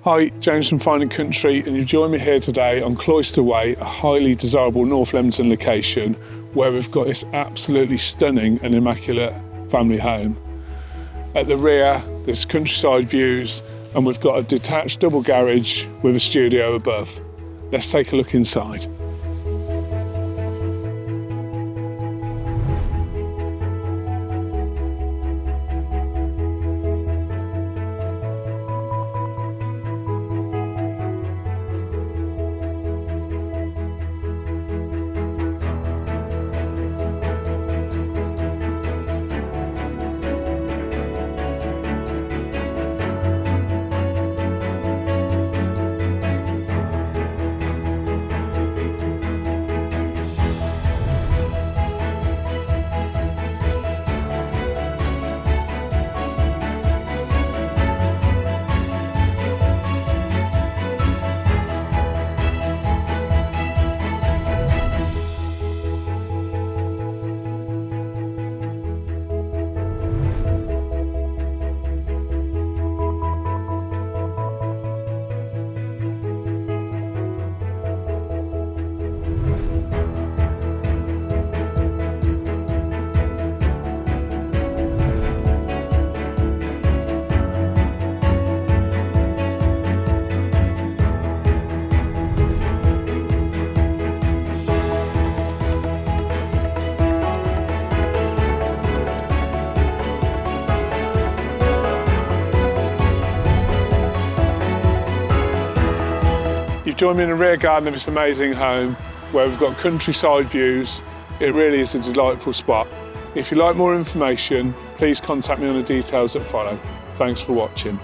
Hi, James from Fine & Country, and you've joined me here today on Cloister Way, a highly desirable North Leamington location where we've got this absolutely stunning and immaculate family home. At the rear, there's countryside views, and we've got a detached double garage with a studio above. Let's take a look inside. You've joined me in the rear garden of this amazing home where we've got countryside views. It really is a delightful spot. If you'd like more information, please contact me on the details that follow. Thanks for watching.